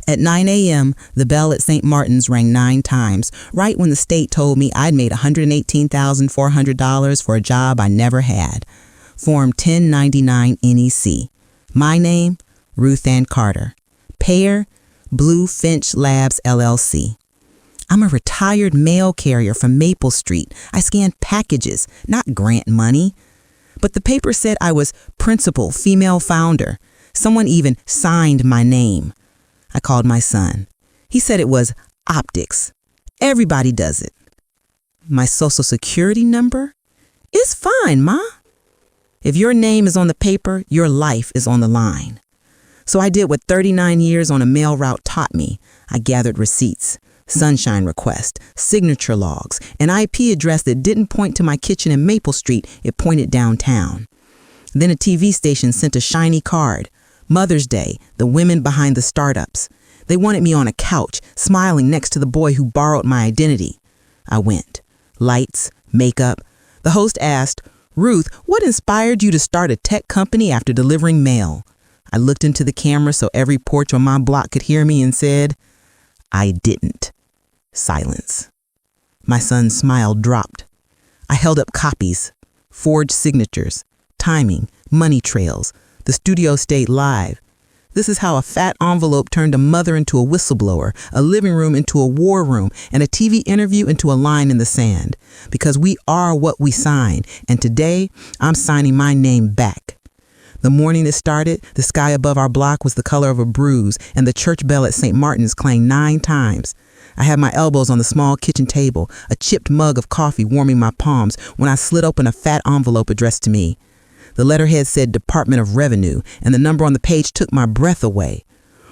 At 9 a.m., the bell at St. Martin's rang 9 times, right when the state told me I'd made $118,400 for a job I never had. Form 1099 NEC. My name, Ruth Ann Carter. Payer, Blue Finch Labs, LLC. I'm a retired mail carrier from Maple Street. I scan packages, not grant money. But the paper said I was principal female founder. Someone even signed my name. I called my son. He said it was optics. Everybody does it. My social security number? It's fine, Ma. If your name is on the paper, your life is on the line. So I did what 39 years on a mail route taught me. I gathered receipts, sunshine request, signature logs, an IP address that didn't point to my kitchen in Maple Street, it pointed downtown. Then a TV station sent a shiny card. Mother's Day, the women behind the startups. They wanted me on a couch, smiling next to the boy who borrowed my identity. I went. Lights, makeup. The host asked, "Ruth, what inspired you to start a tech company after delivering mail?" I looked into the camera so every porch on my block could hear me and said, "I didn't." Silence. My son's smile dropped. I held up copies, forged signatures, timing, money trails. The studio stayed live. This is how a fat envelope turned a mother into a whistleblower, a living room into a war room, and a TV interview into a line in the sand. Because we are what we sign, and today I'm signing my name back. The morning it started, the sky above our block was the color of a bruise, and the church bell at St. Martin's clanged 9 times. I had my elbows on the small kitchen table, a chipped mug of coffee warming my palms when I slid open a fat envelope addressed to me. The letterhead said Department of Revenue, and the number on the page took my breath away.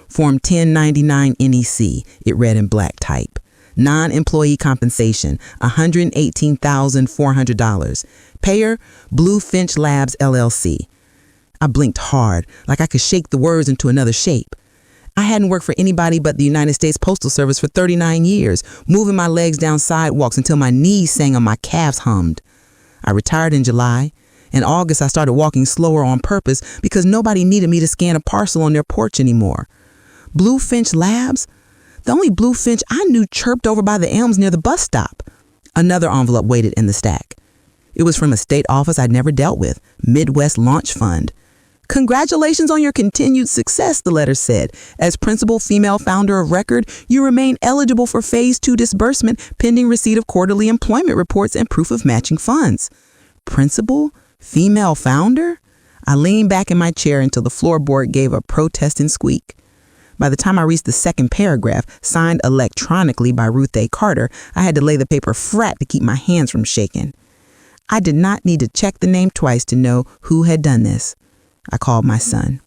Form 1099 NEC, it read in black type. Non-employee compensation, $118,400. Payer, Blue Finch Labs, LLC. I blinked hard, like I could shake the words into another shape. I hadn't worked for anybody but the United States Postal Service for 39 years, moving my legs down sidewalks until my knees sang and my calves hummed. I retired in July. In August, I started walking slower on purpose because nobody needed me to scan a parcel on their porch anymore. Blue Finch Labs? The only blue finch I knew chirped over by the elms near the bus stop. Another envelope waited in the stack. It was from a state office I'd never dealt with, Midwest Launch Fund. "Congratulations on your continued success," the letter said. "As principal female founder of record, you remain eligible for Phase 2 disbursement pending receipt of quarterly employment reports and proof of matching funds." Principal? Female founder? I leaned back in my chair until the floorboard gave a protesting squeak. By the time I reached the second paragraph, signed electronically by Ruth A. Carter, I had to lay the paper flat to keep my hands from shaking. I did not need to check the name twice to know who had done this. I called my son.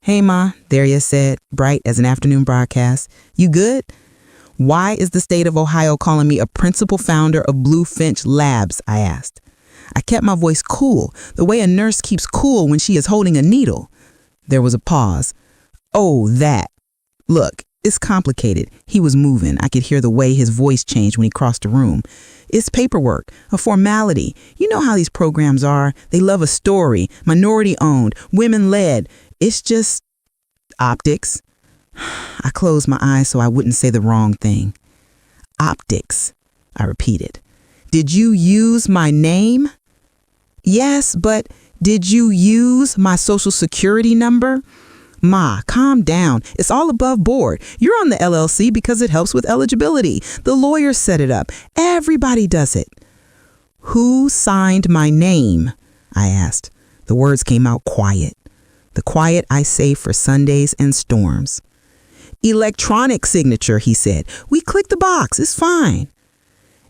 "Hey, Ma," Darius said, bright as an afternoon broadcast. "You good?" "Why is the state of Ohio calling me a principal founder of Blue Finch Labs?" I asked. I kept my voice cool, the way a nurse keeps cool when she is holding a needle. There was a pause. "Oh, that. Look, it's complicated." He was moving. I could hear the way his voice changed when he crossed the room. "It's paperwork, a formality. You know how these programs are. They love a story, minority owned, women led. It's just optics." I closed my eyes so I wouldn't say the wrong thing. "Optics," I repeated. "Did you use my name?" "Yes, but did you use my social security number?" "Ma, calm down. It's all above board. You're on the LLC because it helps with eligibility. The lawyers set it up. Everybody does it." "Who signed my name?" I asked. The words came out quiet. The quiet I save for Sundays and storms. "Electronic signature," he said. "We click the box. It's fine."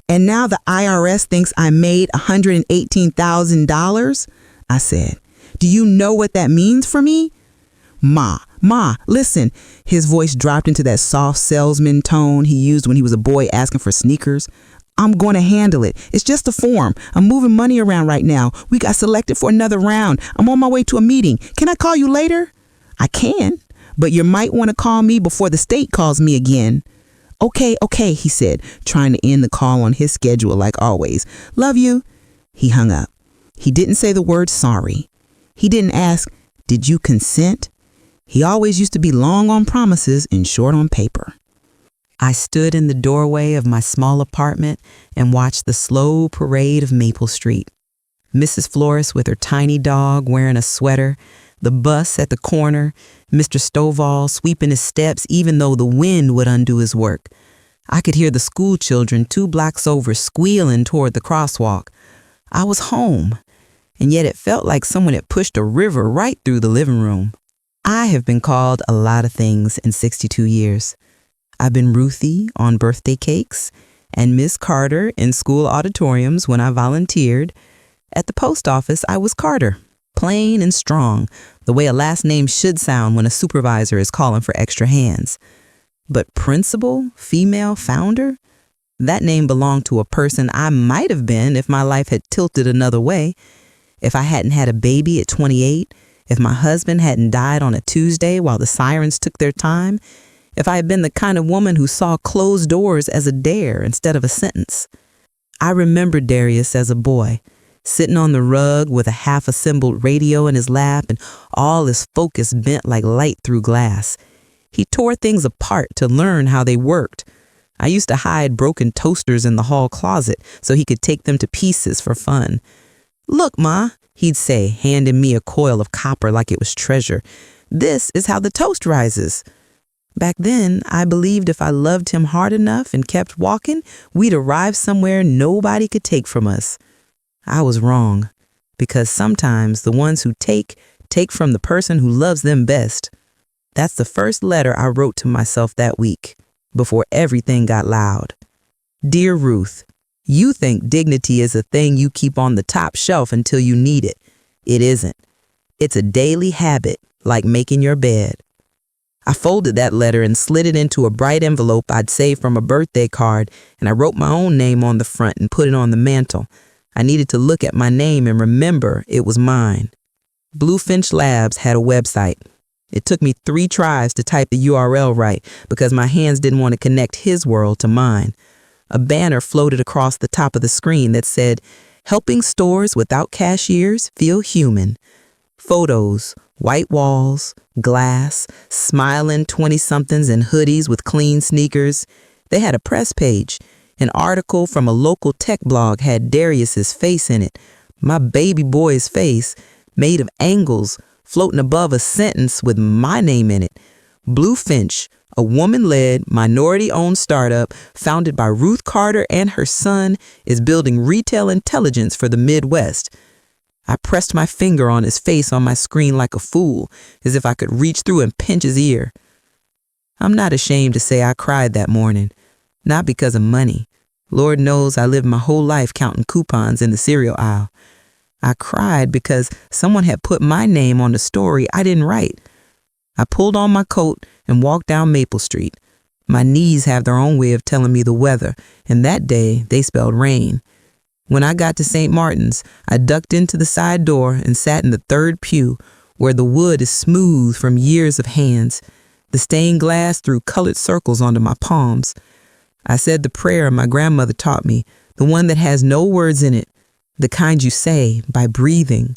"And now the IRS thinks I made $118,000? I said. "Do you know what that means for me?" Ma, listen." His voice dropped into that soft salesman tone he used when he was a boy asking for sneakers. "I'm going to handle it. It's just a form. I'm moving money around right now. We got selected for another round. I'm on my way to a meeting. Can I call you later?" "I can, but you might want to call me before the state calls me again." Okay, he said, trying to end the call on his schedule like always. "Love you." He hung up. He didn't say the word sorry. He didn't ask, "Did you consent?" He always used to be long on promises and short on paper. I stood in the doorway of my small apartment and watched the slow parade of Maple Street. Mrs. Flores with her tiny dog wearing a sweater, the bus at the corner, Mr. Stovall sweeping his steps even though the wind would undo his work. I could hear the school children 2 blocks over squealing toward the crosswalk. I was home, and yet it felt like someone had pushed a river right through the living room. I have been called a lot of things in 62 years. I've been Ruthie on birthday cakes and Miss Carter in school auditoriums when I volunteered. At the post office, I was Carter, plain and strong, the way a last name should sound when a supervisor is calling for extra hands. But principal, female founder? That name belonged to a person I might have been if my life had tilted another way. If I hadn't had a baby at 28, if my husband hadn't died on a Tuesday while the sirens took their time, if I had been the kind of woman who saw closed doors as a dare instead of a sentence. I remember Darius as a boy, sitting on the rug with a half-assembled radio in his lap and all his focus bent like light through glass. He tore things apart to learn how they worked. I used to hide broken toasters in the hall closet so he could take them to pieces for fun. "Look, Ma," he'd say, handing me a coil of copper like it was treasure. "This is how the toast rises." Back then, I believed if I loved him hard enough and kept walking, we'd arrive somewhere nobody could take from us. I was wrong, because sometimes the ones who take from the person who loves them best. That's the first letter I wrote to myself that week, before everything got loud. Dear Ruth, you think dignity is a thing you keep on the top shelf until you need it. It isn't. It's a daily habit, like making your bed. I folded that letter and slid it into a bright envelope I'd saved from a birthday card, and I wrote my own name on the front and put it on the mantle. I needed to look at my name and remember it was mine. Bluefinch Labs had a website. It took me 3 tries to type the URL right because my hands didn't want to connect his world to mine. A banner floated across the top of the screen that said, "Helping stores without cashiers feel human." Photos, white walls, glass, smiling 20-somethings in hoodies with clean sneakers. They had a press page. An article from a local tech blog had Darius's face in it, my baby boy's face, made of angles, floating above a sentence with my name in it. Bluefinch, a woman-led, minority-owned startup founded by Ruth Carter and her son, is building retail intelligence for the Midwest. I pressed my finger on his face on my screen like a fool, as if I could reach through and pinch his ear. I'm not ashamed to say I cried that morning, not because of money. Lord knows I lived my whole life counting coupons in the cereal aisle. I cried because someone had put my name on the story I didn't write. I pulled on my coat and walked down Maple Street. My knees have their own way of telling me the weather, and that day they spelled rain. When I got to St. Martin's, I ducked into the side door and sat in the 3rd pew, where the wood is smooth from years of hands. The stained glass threw colored circles onto my palms. I said the prayer my grandmother taught me, the one that has no words in it, the kind you say by breathing.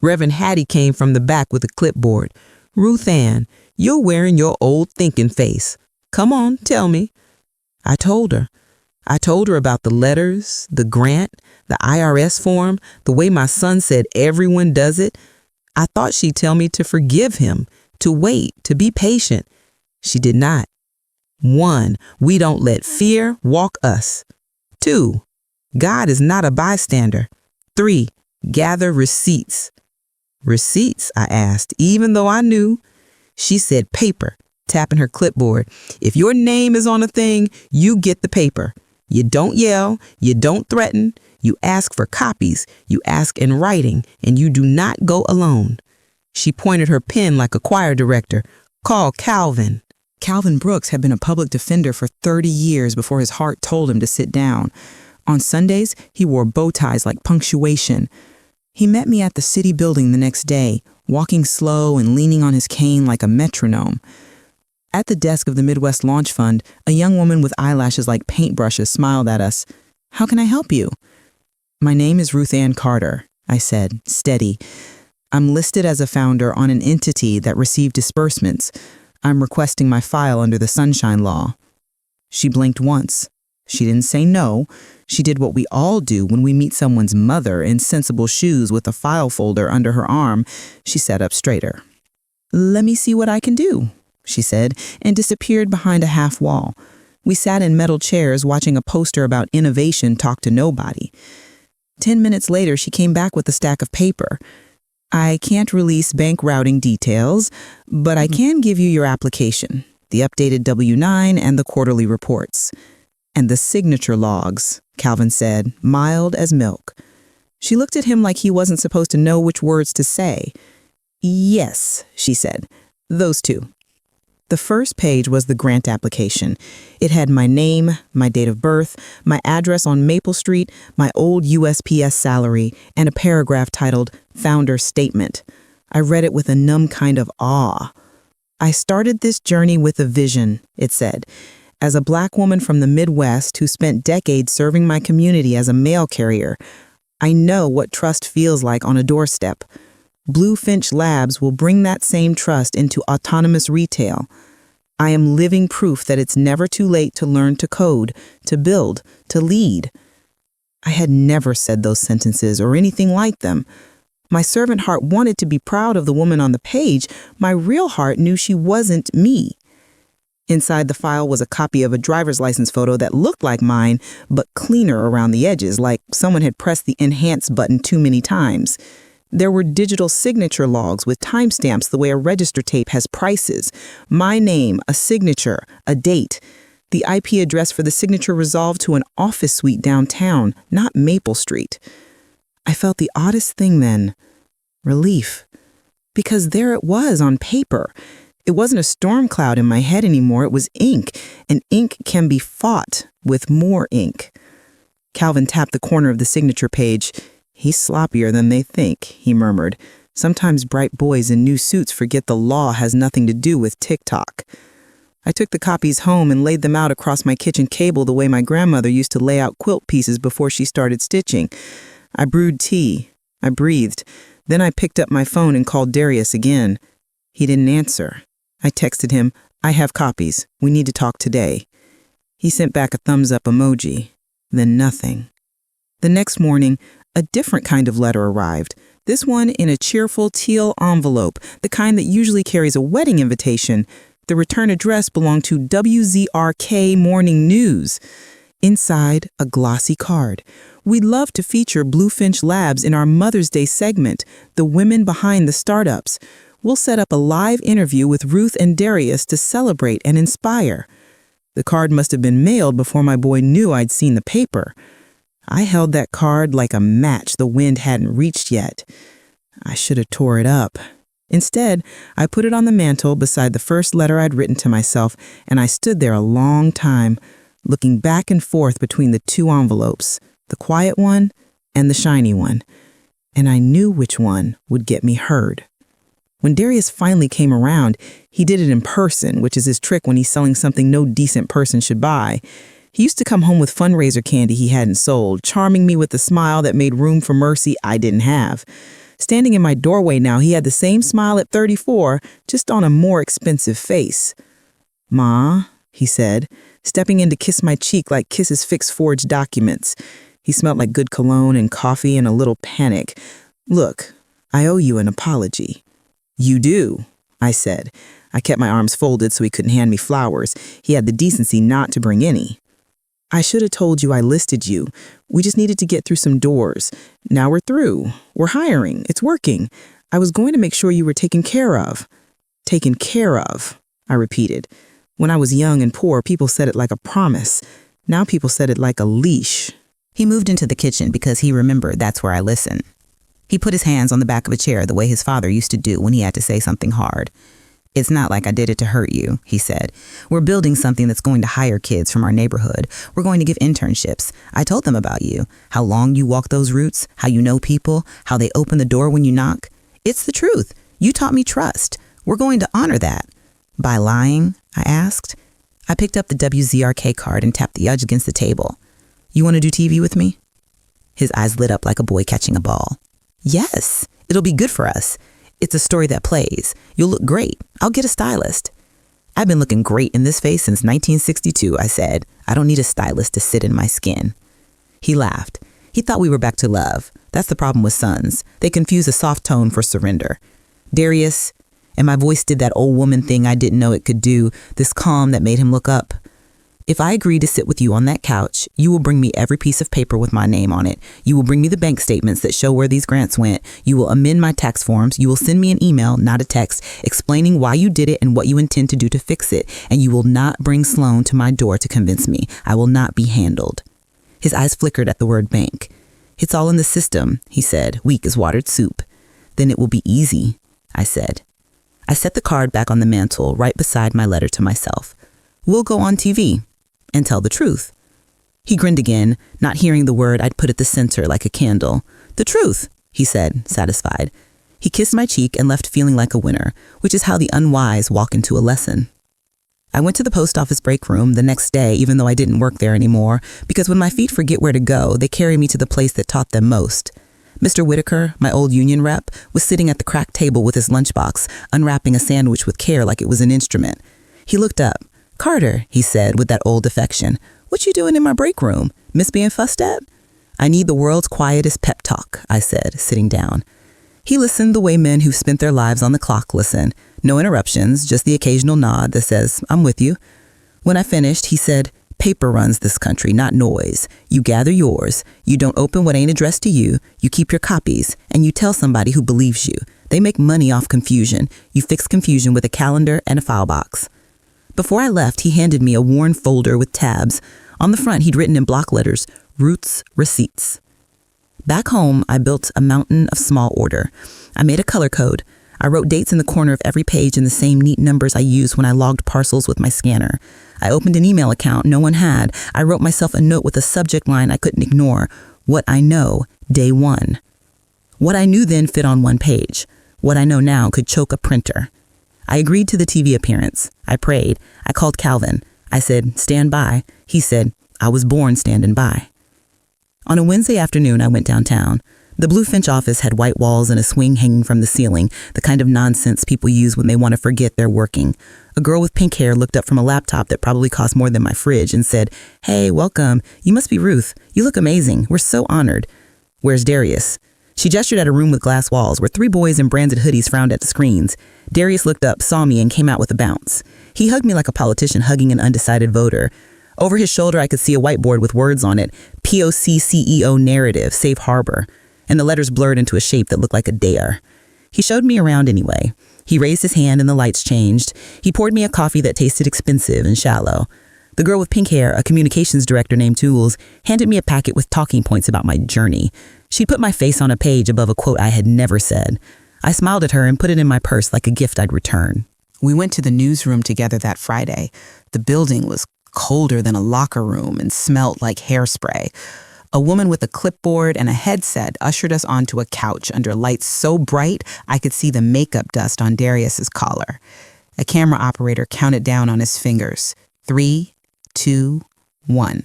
Reverend Hattie came from the back with a clipboard. "Ruth Ann, you're wearing your old thinking face. Come on, tell me." I told her. I told her about the letters, the grant, the IRS form, the way my son said everyone does it. I thought she'd tell me to forgive him, to wait, to be patient. She did not. 1, we don't let fear walk us. 2, God is not a bystander. 3, gather receipts. Receipts, I asked, even though I knew. She said paper, tapping her clipboard. If your name is on a thing, you get the paper. You don't yell, you don't threaten, you ask for copies, you ask in writing, and you do not go alone. She pointed her pen like a choir director. Call Calvin. Calvin Brooks had been a public defender for 30 years before his heart told him to sit down. On Sundays, he wore bow ties like punctuation. He met me at the city building the next day, walking slow and leaning on his cane like a metronome. At the desk of the Midwest Launch Fund, a young woman with eyelashes like paintbrushes smiled at us. "How can I help you?" "My name is Ruth Ann Carter," I said, steady. I'm listed as a founder on an entity that received disbursements. I'm requesting my file under the Sunshine Law." She blinked once. She didn't say no. She did what we all do when we meet someone's mother in sensible shoes with a file folder under her arm. She sat up straighter. "Let me see what I can do," she said, and disappeared behind a half wall. We sat in metal chairs watching a poster about innovation talk to nobody. 10 minutes later, she came back with a stack of paper. "I can't release bank routing details, but I can give you your application, the updated W-9 and the quarterly reports. And the signature logs," Calvin said, mild as milk. She looked at him like he wasn't supposed to know which words to say. "Yes," she said, "those two." The first page was the grant application. It had my name, my date of birth, my address on Maple Street, my old USPS salary, and a paragraph titled Founder Statement. I read it with a numb kind of awe. "I started this journey with a vision," it said. "As a Black woman from the Midwest who spent decades serving my community as a mail carrier, I know what trust feels like on a doorstep. Bluefinch Labs will bring that same trust into autonomous retail. I am living proof that it's never too late to learn to code, to build, to lead." I had never said those sentences or anything like them. My servant heart wanted to be proud of the woman on the page. My real heart knew she wasn't me. Inside the file was a copy of a driver's license photo that looked like mine, but cleaner around the edges, like someone had pressed the enhance button too many times. There were digital signature logs with timestamps the way a register tape has prices. My name, a signature, a date. The IP address for the signature resolved to an office suite downtown, not Maple Street. I felt the oddest thing then. Relief. Because there it was on paper. It wasn't a storm cloud in my head anymore. It was ink, and ink can be fought with more ink. Calvin tapped the corner of the signature page. "He's sloppier than they think," he murmured. "Sometimes bright boys in new suits forget the law has nothing to do with TikTok." I took the copies home and laid them out across my kitchen table the way my grandmother used to lay out quilt pieces before she started stitching. I brewed tea. I breathed. Then I picked up my phone and called Darius again. He didn't answer. I texted him, "I have copies. We need to talk today." He sent back a thumbs-up emoji. Then nothing. The next morning, a different kind of letter arrived, this one in a cheerful teal envelope, the kind that usually carries a wedding invitation. The return address belonged to WZRK Morning News. Inside, a glossy card. "We'd love to feature Bluefinch Labs in our Mother's Day segment, The Women Behind the Startups. We'll set up a live interview with Ruth and Darius to celebrate and inspire." The card must have been mailed before my boy knew I'd seen the paper. I held that card like a match the wind hadn't reached yet. I should have tore it up. Instead, I put it on the mantel beside the first letter I'd written to myself, and I stood there a long time, looking back and forth between the two envelopes, the quiet one and the shiny one. And I knew which one would get me heard. When Darius finally came around, he did it in person, which is his trick when he's selling something no decent person should buy. He used to come home with fundraiser candy he hadn't sold, charming me with a smile that made room for mercy I didn't have. Standing in my doorway now, he had the same smile at 34, just on a more expensive face. "Ma," he said, stepping in to kiss my cheek like kisses fix forged documents. He smelled like good cologne and coffee and a little panic. "Look, I owe you an apology." "You do," I said. I kept my arms folded so he couldn't hand me flowers. He had the decency not to bring any. "I should have told you I listed you. We just needed to get through some doors. Now we're through. We're hiring. It's working. I was going to make sure you were taken care of." "Taken care of," I repeated. When I was young and poor, people said it like a promise. Now people said it like a leash. He moved into the kitchen because he remembered that's where I listen. He put his hands on the back of a chair the way his father used to do when he had to say something hard. "It's not like I did it to hurt you," he said. "We're building something that's going to hire kids from our neighborhood. We're going to give internships. I told them about you, how long you walk those routes, how you know people, how they open the door when you knock. It's the truth. You taught me trust. We're going to honor that." "By lying?" I asked. I picked up the WZRK card and tapped the edge against the table. "You want to do TV with me?" His eyes lit up like a boy catching a ball. "Yes, It'll be good for us. It's a story that plays. You'll look great. I'll get a stylist." "I've been looking great in this face since 1962, I said. "I don't need a stylist to sit in my skin." He laughed. He thought we were back to love. That's the problem with sons. They confuse a soft tone for surrender. "Darius," and my voice did that old woman thing I didn't know it could do, this calm that made him look up. "If I agree to sit with you on that couch, you will bring me every piece of paper with my name on it. You will bring me the bank statements that show where these grants went. You will amend my tax forms. You will send me an email, not a text, explaining why you did it and what you intend to do to fix it. And you will not bring Sloan to my door to convince me. I will not be handled." His eyes flickered at the word bank. "It's all in the system," he said, weak as watered soup. "Then it will be easy," I said. I set the card back on the mantle right beside my letter to myself. "We'll go on TV and tell the truth." He grinned again, not hearing the word I'd put at the center like a candle. "The truth," he said, satisfied. He kissed my cheek and left feeling like a winner, which is how the unwise walk into a lesson. I went to the post office break room the next day, even though I didn't work there anymore, because when my feet forget where to go, they carry me to the place that taught them most. Mr. Whitaker, my old union rep, was sitting at the cracked table with his lunchbox, unwrapping a sandwich with care like it was an instrument. He looked up. "Carter," he said with that old affection, "what you doing in my break room? Miss being fussed at?" "I need the world's quietest pep talk," I said, sitting down. He listened the way men who've spent their lives on the clock listen. No interruptions, just the occasional nod that says, "I'm with you." When I finished, he said, "Paper runs this country, not noise. You gather yours. You don't open what ain't addressed to you. You keep your copies, and you tell somebody who believes you. They make money off confusion. You fix confusion with a calendar and a file box." Before I left, he handed me a worn folder with tabs. On the front, he'd written in block letters, "Roots Receipts." Back home, I built a mountain of small order. I made a color code. I wrote dates in the corner of every page in the same neat numbers I used when I logged parcels with my scanner. I opened an email account no one had. I wrote myself a note with a subject line I couldn't ignore. "What I know, day 1. What I knew then fit on one page. What I know now could choke a printer. I agreed to the TV appearance. I prayed. I called Calvin. I said, "Stand by." He said, "I was born standing by." On a Wednesday afternoon, I went downtown. The Bluefinch office had white walls and a swing hanging from the ceiling, the kind of nonsense people use when they want to forget they're working. A girl with pink hair looked up from a laptop that probably cost more than my fridge and said, "Hey, welcome. You must be Ruth. You look amazing. We're so honored. Where's Darius?" She gestured at a room with glass walls where 3 boys in branded hoodies frowned at the screens. Darius looked up, saw me, and came out with a bounce. He hugged me like a politician hugging an undecided voter. Over his shoulder, I could see a whiteboard with words on it, POC CEO narrative, safe harbor, and the letters blurred into a shape that looked like a dare. He showed me around anyway. He raised his hand and the lights changed. He poured me a coffee that tasted expensive and shallow. The girl with pink hair, a communications director named Tools, handed me a packet with talking points about my journey. She put my face on a page above a quote I had never said. I smiled at her and put it in my purse like a gift I'd return. We went to the newsroom together that Friday. The building was colder than a locker room and smelled like hairspray. A woman with a clipboard and a headset ushered us onto a couch under lights so bright I could see the makeup dust on Darius's collar. A camera operator counted down on his fingers. 3, 2, 1.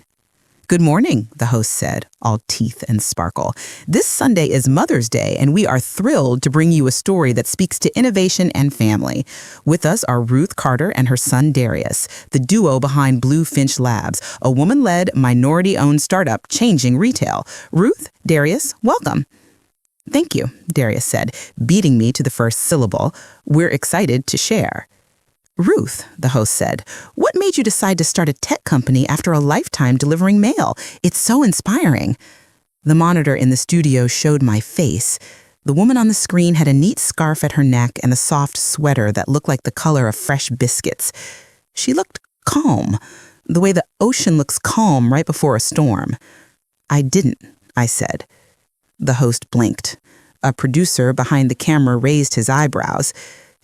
"Good morning," the host said, all teeth and sparkle. "This Sunday is Mother's Day, and we are thrilled to bring you a story that speaks to innovation and family. With us are Ruth Carter and her son Darius, the duo behind Bluefinch Labs, a woman-led, minority-owned startup changing retail. Ruth, Darius, welcome." "Thank you," Darius said, beating me to the first syllable. "We're excited to share." "Ruth," the host said, "what made you decide to start a tech company after a lifetime delivering mail? It's so inspiring." The monitor in the studio showed my face. The woman on the screen had a neat scarf at her neck and a soft sweater that looked like the color of fresh biscuits. She looked calm, the way the ocean looks calm right before a storm. "I didn't," I said. The host blinked. A producer behind the camera raised his eyebrows.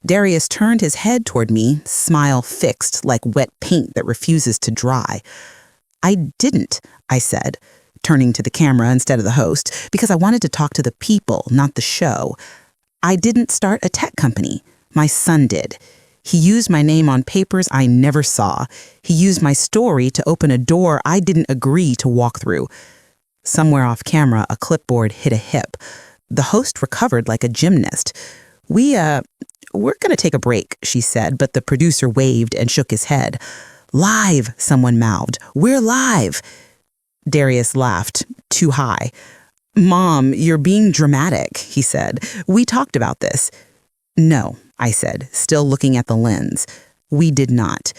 Darius turned his head toward me, smile fixed like wet paint that refuses to dry. "I didn't," I said, turning to the camera instead of the host, because I wanted to talk to the people, not the show. "I didn't start a tech company. My son did. He used my name on papers I never saw. He used my story to open a door I didn't agree to walk through." Somewhere off camera, a clipboard hit a hip. The host recovered like a gymnast. We're going to take a break, she said, but the producer waved and shook his head. Live, someone mouthed. We're live. Darius laughed, too high. Mom, you're being dramatic, he said. We talked about this. No, I said, still looking at the lens. We did not.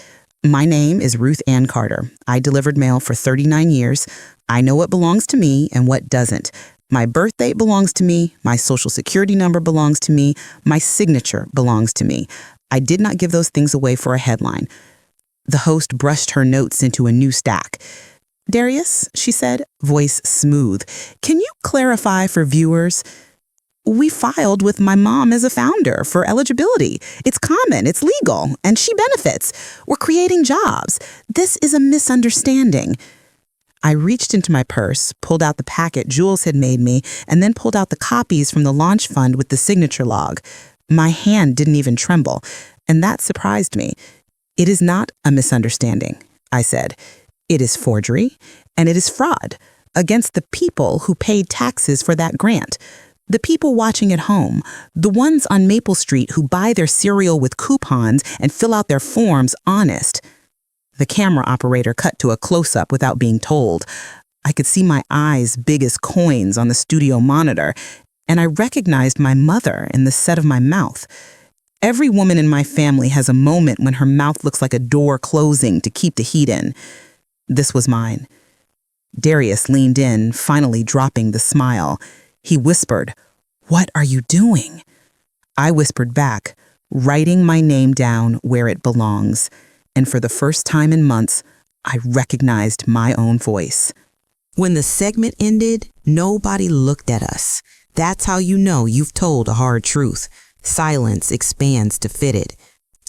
My name is Ruth Ann Carter. I delivered mail for 39 years. I know what belongs to me and what doesn't. My birth date belongs to me. My social security number belongs to me. My signature belongs to me. I did not give those things away for a headline. The host brushed her notes into a new stack. Darius, she said, voice smooth, can you clarify for viewers? We filed with my mom as a founder for eligibility. It's common, it's legal, and she benefits. We're creating jobs. This is a misunderstanding. I reached into my purse, pulled out the packet Jules had made me, and then pulled out the copies from the launch fund with the signature log. My hand didn't even tremble, and that surprised me. It is not a misunderstanding, I said. It is forgery, and it is fraud against the people who paid taxes for that grant. The people watching at home, the ones on Maple Street who buy their cereal with coupons and fill out their forms honest. The camera operator cut to a close-up without being told. I could see my eyes big as coins on the studio monitor, and I recognized my mother in the set of my mouth. Every woman in my family has a moment when her mouth looks like a door closing to keep the heat in. This was mine. Darius leaned in, finally dropping the smile. He whispered, "What are you doing?" I whispered back, writing my name down where it belongs. And for the first time in months, I recognized my own voice. When the segment ended, nobody looked at us. That's how you know you've told a hard truth. Silence expands to fit it.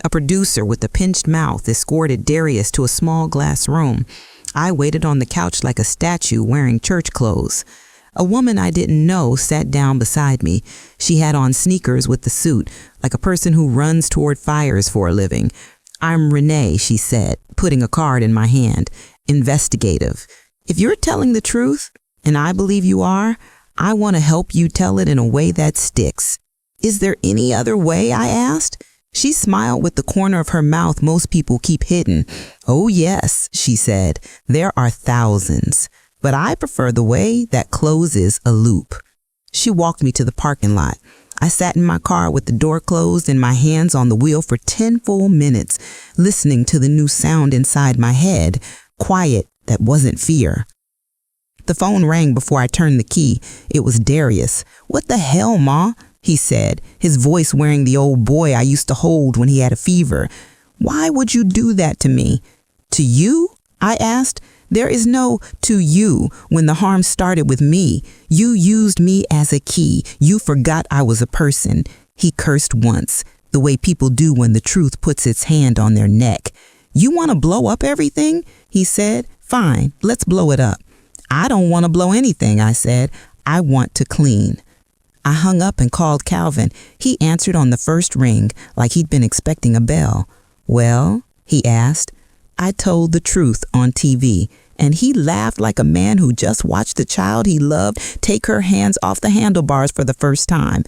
A producer with a pinched mouth escorted Darius to a small glass room. I waited on the couch like a statue wearing church clothes. A woman I didn't know sat down beside me. She had on sneakers with the suit, like a person who runs toward fires for a living. "I'm Renee," she said, putting a card in my hand. "Investigative. If you're telling the truth, and I believe you are, I want to help you tell it in a way that sticks." "Is there any other way?" I asked. She smiled with the corner of her mouth most people keep hidden. "Oh yes," she said, "there are thousands, but I prefer the way that closes a loop." She walked me to the parking lot. I sat in my car with the door closed and my hands on the wheel for 10 full minutes, listening to the new sound inside my head, quiet that wasn't fear. The phone rang before I turned the key. It was Darius. "What the hell, Ma?" he said, his voice wearing the old boy I used to hold when he had a fever. "Why would you do that to me?" "To you?" I asked. "There is no to you when the harm started with me. You used me as a key. You forgot I was a person." He cursed once, the way people do when the truth puts its hand on their neck. "You want to blow up everything?" he said. "Fine, let's blow it up." "I don't want to blow anything," I said. "I want to clean." I hung up and called Calvin. He answered on the first ring, like he'd been expecting a bell. "Well?" he asked. I told the truth on TV, and he laughed like a man who just watched the child he loved take her hands off the handlebars for the first time.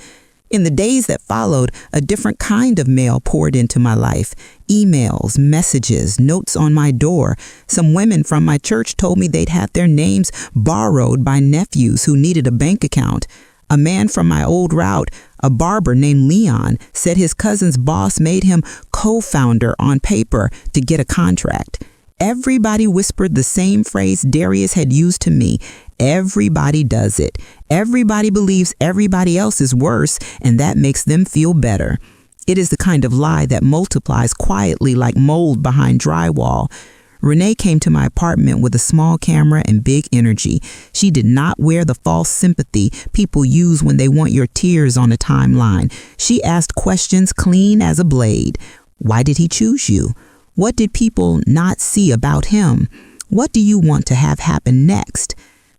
In the days that followed, a different kind of mail poured into my life. Emails, messages, notes on my door. Some women from my church told me they'd had their names borrowed by nephews who needed a bank account. A man from my old route, a barber named Leon, said his cousin's boss made him co-founder on paper to get a contract. Everybody whispered the same phrase Darius had used to me. Everybody does it. Everybody believes everybody else is worse, and that makes them feel better. It is the kind of lie that multiplies quietly like mold behind drywall. Renee came to my apartment with a small camera and big energy. She did not wear the false sympathy people use when they want your tears on a timeline. She asked questions clean as a blade. Why did he choose you? What did people not see about him? What do you want to have happen next?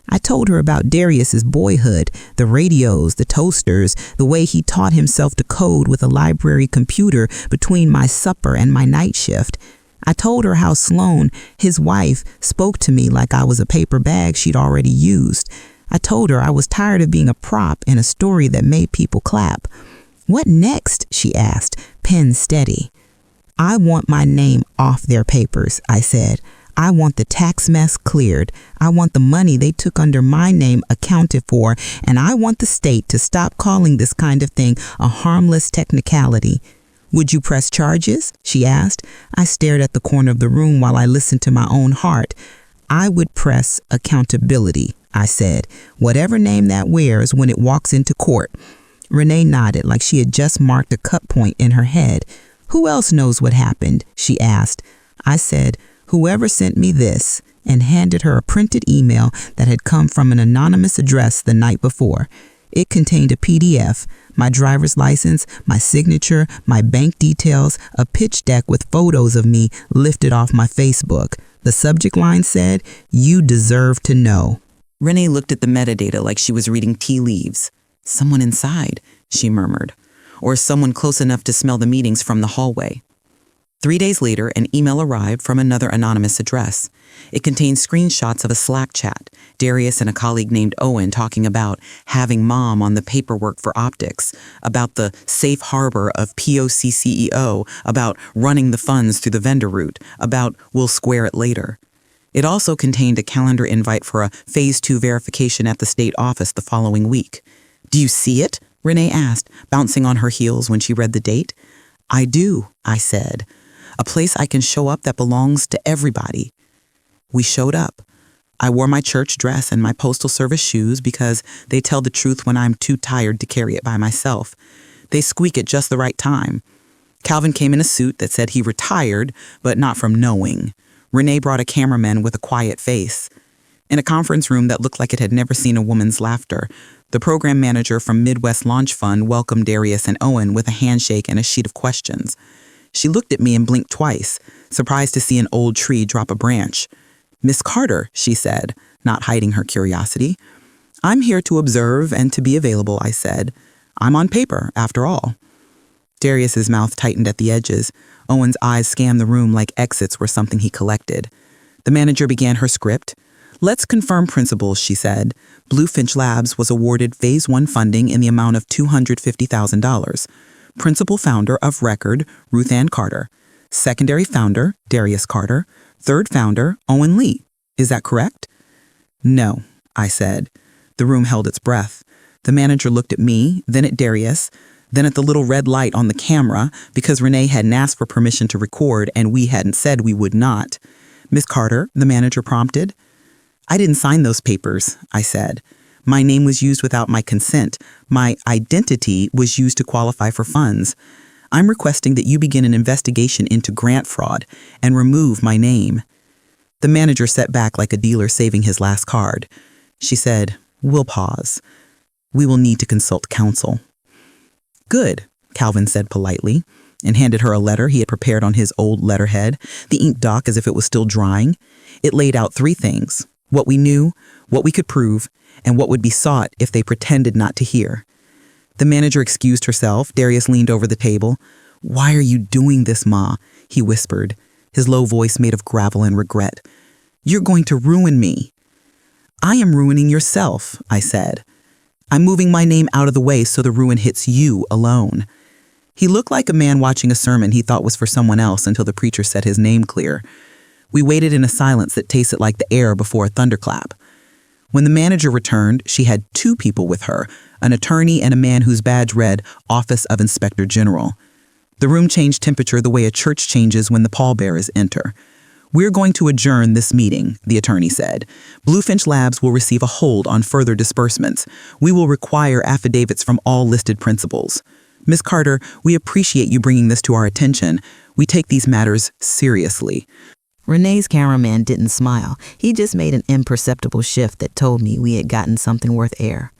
I told her about Darius's boyhood, the radios, the toasters, the way he taught himself to code with a library computer between my supper and my night shift. I told her how Sloan, his wife, spoke to me like I was a paper bag she'd already used. I told her I was tired of being a prop in a story that made people clap. "What next?" she asked, pen steady. "I want my name off their papers," I said. "I want the tax mess cleared. I want the money they took under my name accounted for, and I want the state to stop calling this kind of thing a harmless technicality." "Would you press charges?" she asked. I stared at the corner of the room while I listened to my own heart. "I would press accountability," I said, "whatever name that wears when it walks into court." Renee nodded like she had just marked a cut point in her head. "Who else knows what happened?" she asked. I said, "Whoever sent me this," and handed her a printed email that had come from an anonymous address the night before. It contained a PDF, my driver's license, my signature, my bank details, a pitch deck with photos of me lifted off my Facebook. The subject line said, "You deserve to know." Renee looked at the metadata like she was reading tea leaves. "Someone inside," she murmured, "or someone close enough to smell the meetings from the hallway." 3 days later, an email arrived from another anonymous address. It contained screenshots of a Slack chat, Darius and a colleague named Owen talking about having mom on the paperwork for optics, about the safe harbor of POC CEO, about running the funds through the vendor route, about we'll square it later. It also contained a calendar invite for a Phase 2 verification at the state office the following week. "Do you see it?" Renee asked, bouncing on her heels when she read the date. "I do," I said. "A place I can show up that belongs to everybody." We showed up. I wore my church dress and my postal service shoes because they tell the truth when I'm too tired to carry it by myself. They squeak at just the right time. Calvin came in a suit that said he retired, but not from knowing. Renee brought a cameraman with a quiet face. In a conference room that looked like it had never seen a woman's laughter, the program manager from Midwest Launch Fund welcomed Darius and Owen with a handshake and a sheet of questions. She looked at me and blinked twice, surprised to see an old tree drop a branch. "Miss Carter," she said, not hiding her curiosity. "I'm here to observe and to be available," I said. "I'm on paper, after all." Darius's mouth tightened at the edges. Owen's eyes scanned the room like exits were something he collected. The manager began her script. "Let's confirm principles," she said. "Bluefinch Labs was awarded Phase 1 funding in the amount of $250,000. Principal founder of record, Ruth Ann Carter. Secondary founder, Darius Carter. Third founder, Owen Lee. Is that correct?" "No," I said. The room held its breath. The manager looked at me, then at Darius, then at the little red light on the camera because Renee hadn't asked for permission to record and we hadn't said we would not. "Miss Carter," the manager prompted. "I didn't sign those papers," I said. "My name was used without my consent. My identity was used to qualify for funds. I'm requesting that you begin an investigation into grant fraud and remove my name." The manager sat back like a dealer saving his last card. She said, "We'll pause. We will need to consult counsel." "Good," Calvin said politely, and handed her a letter he had prepared on his old letterhead, the ink dock as if it was still drying. It laid out 3 things: what we knew, what we could prove, and what would be sought if they pretended not to hear. The manager excused herself. Darius leaned over the table. "Why are you doing this, Ma?" he whispered, his low voice made of gravel and regret. "You're going to ruin me." "I am ruining yourself," I said. "I'm moving my name out of the way so the ruin hits you alone." He looked like a man watching a sermon he thought was for someone else until the preacher said his name clear. We waited in a silence that tasted like the air before a thunderclap. When the manager returned, she had 2 people with her, an attorney and a man whose badge read Office of Inspector General. The room changed temperature the way a church changes when the pallbearers enter. "We're going to adjourn this meeting," the attorney said. "Bluefinch Labs will receive a hold on further disbursements. We will require affidavits from all listed principals. Miss Carter, we appreciate you bringing this to our attention. We take these matters seriously." Renee's cameraman didn't smile. He just made an imperceptible shift that told me we had gotten something worth air.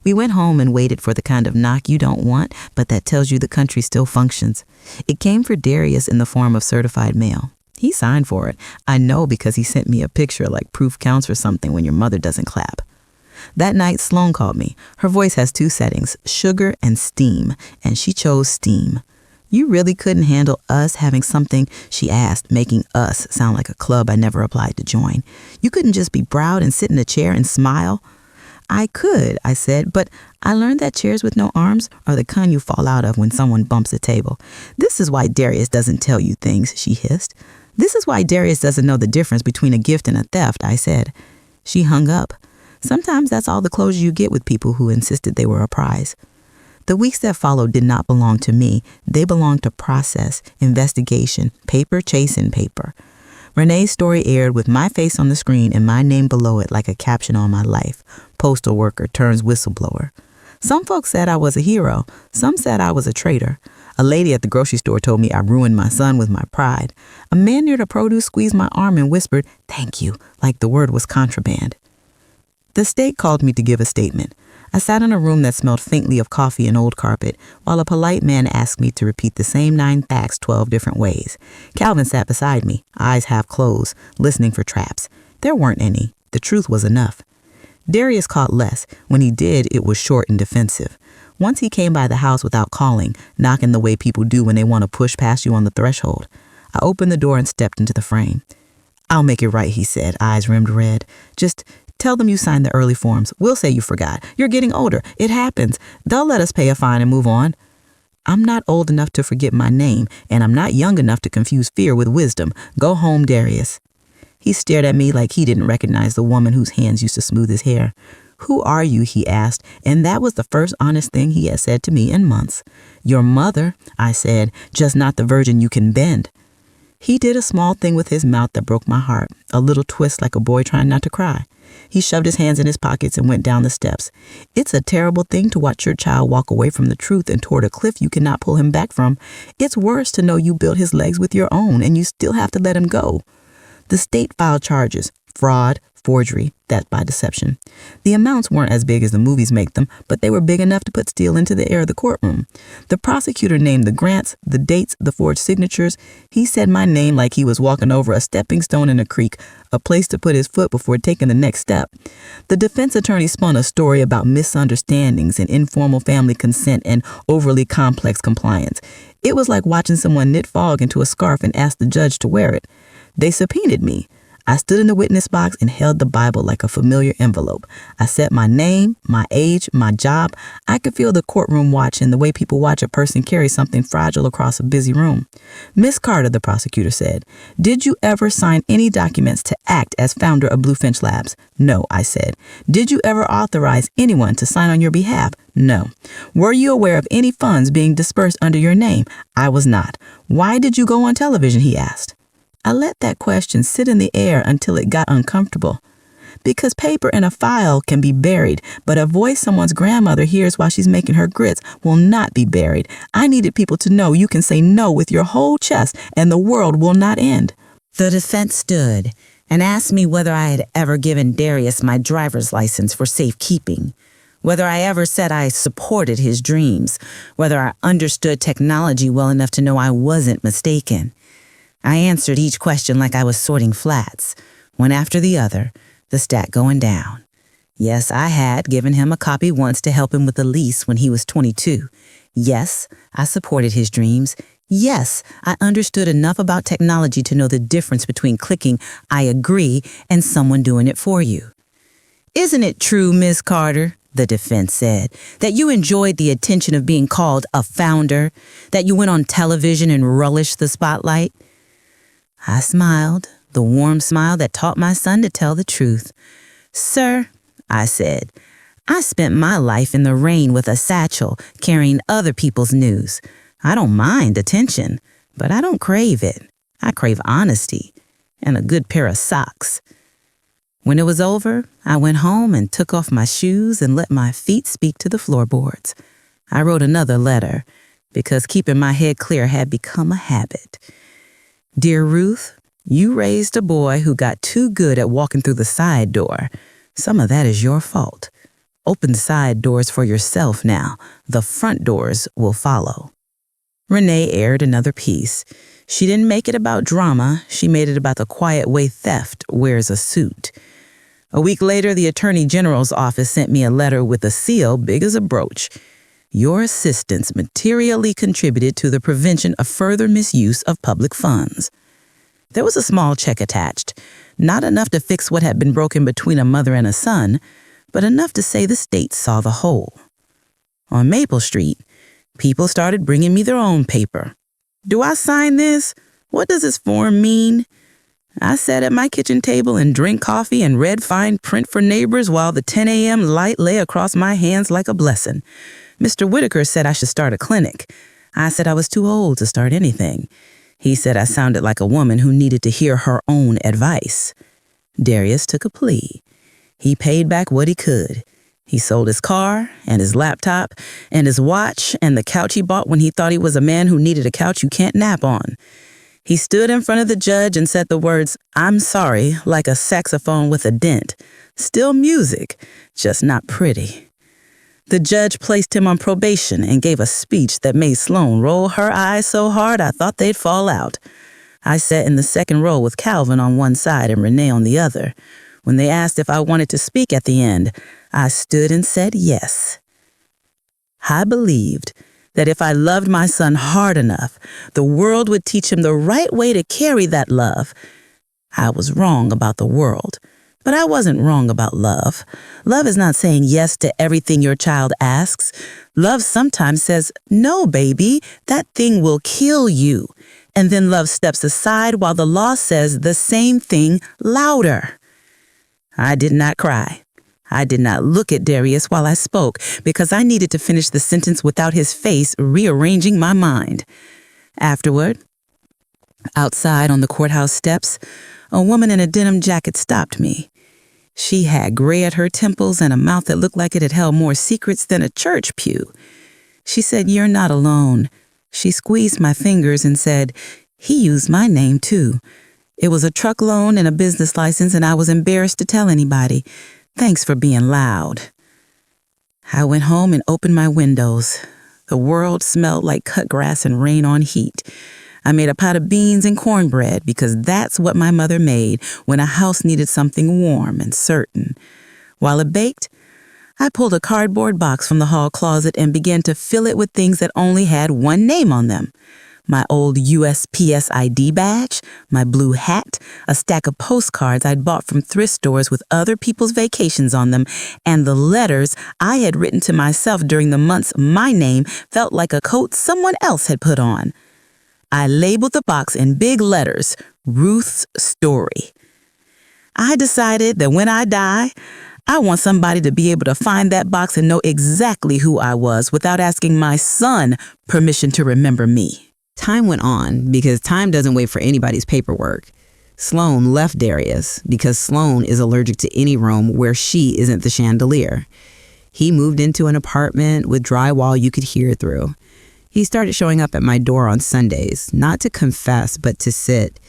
We went home and waited for the kind of knock you don't want, but that tells you the country still functions. It came for Darius in the form of certified mail. He signed for it. I know because he sent me a picture like proof counts for something when your mother doesn't clap. That night, Sloan called me. Her voice has 2 settings, sugar and steam, and she chose steam. "You really couldn't handle us having something," she asked, making us sound like a club I never applied to join. "You couldn't just be proud and sit in a chair and smile?" I could, I said, but I learned that chairs with no arms are the kind you fall out of when someone bumps a table. This is why Darius doesn't tell you things, she hissed. This is why Darius doesn't know the difference between a gift and a theft, I said. She hung up. Sometimes that's all the closure you get with people who insisted they were a prize. The weeks that followed did not belong to me. They belonged to process, investigation, paper chasing paper. Renee's story aired with my face on the screen and my name below it like a caption on my life. Postal worker turns whistleblower. Some folks said I was a hero. Some said I was a traitor. A lady at the grocery store told me I ruined my son with my pride. A man near the produce squeezed my arm and whispered, "Thank you," like the word was contraband. The state called me to give a statement. I sat in a room that smelled faintly of coffee and old carpet, while a polite man asked me to repeat the same 9 facts 12 different ways. Calvin sat beside me, eyes half closed, listening for traps. There weren't any. The truth was enough. Darius caught less. When he did, it was short and defensive. Once he came by the house without calling, knocking the way people do when they want to push past you on the threshold. I opened the door and stepped into the frame. "I'll make it right," he said, eyes rimmed red. "Just tell them you signed the early forms. We'll say you forgot. You're getting older. It happens. They'll let us pay a fine and move on." I'm not old enough to forget my name, and I'm not young enough to confuse fear with wisdom. Go home, Darius. He stared at me like he didn't recognize the woman whose hands used to smooth his hair. "Who are you?" he asked, and that was the first honest thing he had said to me in months. "Your mother," I said, "just not the virgin you can bend." He did a small thing with his mouth that broke my heart, a little twist like a boy trying not to cry. He shoved his hands in his pockets and went down the steps. It's a terrible thing to watch your child walk away from the truth and toward a cliff you cannot pull him back from. It's worse to know you built his legs with your own and you still have to let him go. The state filed charges, fraud, forgery, that by deception. The amounts weren't as big as the movies make them, but they were big enough to put steel into the air of the courtroom. The prosecutor named the grants, the dates, the forged signatures. He said my name like he was walking over a stepping stone in a creek, a place to put his foot before taking the next step. The defense attorney spun a story about misunderstandings and informal family consent and overly complex compliance. It was like watching someone knit fog into a scarf and ask the judge to wear it. They subpoenaed me. I stood in the witness box and held the Bible like a familiar envelope. I said my name, my age, my job. I could feel the courtroom watching the way people watch a person carry something fragile across a busy room. "Miss Carter," the prosecutor said, "did you ever sign any documents to act as founder of Bluefinch Labs?" "No," I said. "Did you ever authorize anyone to sign on your behalf?" "No." "Were you aware of any funds being dispersed under your name?" "I was not." "Why did you go on television?" he asked. I let that question sit in the air until it got uncomfortable. Because paper in a file can be buried, but a voice someone's grandmother hears while she's making her grits will not be buried. I needed people to know you can say no with your whole chest and the world will not end. The defense stood and asked me whether I had ever given Darius my driver's license for safekeeping, whether I ever said I supported his dreams, whether I understood technology well enough to know I wasn't mistaken. I answered each question like I was sorting flats, one after the other, the stack going down. Yes, I had given him a copy once to help him with the lease when he was 22. Yes, I supported his dreams. Yes, I understood enough about technology to know the difference between clicking "I agree" and someone doing it for you. "Isn't it true, Miss Carter," the defense said, "that you enjoyed the attention of being called a founder, that you went on television and relished the spotlight?" I smiled, the warm smile that taught my son to tell the truth. "Sir," I said, "I spent my life in the rain with a satchel, carrying other people's news. I don't mind attention, but I don't crave it. I crave honesty and a good pair of socks." When it was over, I went home and took off my shoes and let my feet speak to the floorboards. I wrote another letter, because keeping my head clear had become a habit. "Dear Ruth, you raised a boy who got too good at walking through the side door. Some of that is your fault. Open the side doors for yourself now. The front doors will follow." Renee aired another piece. She didn't make it about drama. She made it about the quiet way theft wears a suit. A week later, the Attorney General's office sent me a letter with a seal big as a brooch. "Your assistance materially contributed to the prevention of further misuse of public funds." There was a small check attached, not enough to fix what had been broken between a mother and a son, but enough to say the state saw the whole. On Maple Street, people started bringing me their own paper. Do I sign this? What does this form mean? I sat at my kitchen table and drank coffee and read fine print for neighbors while the 10 a.m. light lay across my hands like a blessing. Mr. Whitaker said I should start a clinic. I said I was too old to start anything. He said I sounded like a woman who needed to hear her own advice. Darius took a plea. He paid back what he could. He sold his car and his laptop and his watch and the couch he bought when he thought he was a man who needed a couch you can't nap on. He stood in front of the judge and said the words, "I'm sorry," like a saxophone with a dent. Still music, just not pretty. The judge placed him on probation and gave a speech that made Sloan roll her eyes so hard I thought they'd fall out. I sat in the second row with Calvin on one side and Renee on the other. When they asked if I wanted to speak at the end, I stood and said yes. I believed that if I loved my son hard enough, the world would teach him the right way to carry that love. I was wrong about the world, but I wasn't wrong about love. Love is not saying yes to everything your child asks. Love sometimes says, "No, baby, that thing will kill you." And then love steps aside while the law says the same thing louder. I did not cry. I did not look at Darius while I spoke because I needed to finish the sentence without his face rearranging my mind. Afterward, outside on the courthouse steps, a woman in a denim jacket stopped me. She had gray at her temples and a mouth that looked like it had held more secrets than a church pew. She said, "You're not alone." She squeezed my fingers and said, "He used my name too. It was a truck loan and a business license, and I was embarrassed to tell anybody. Thanks for being loud." I went home and opened my windows. The world smelled like cut grass and rain on heat. I made a pot of beans and cornbread because that's what my mother made when a house needed something warm and certain. While it baked, I pulled a cardboard box from the hall closet and began to fill it with things that only had one name on them. My old USPS ID badge, my blue hat, a stack of postcards I'd bought from thrift stores with other people's vacations on them, and the letters I had written to myself during the months my name felt like a coat someone else had put on. I labeled the box in big letters, Ruth's Story. I decided that when I die, I want somebody to be able to find that box and know exactly who I was without asking my son permission to remember me. Time went on because time doesn't wait for anybody's paperwork. Sloan left Darius because Sloan is allergic to any room where she isn't the chandelier. He moved into an apartment with drywall you could hear through. He started showing up at my door on Sundays, not to confess, but to sit.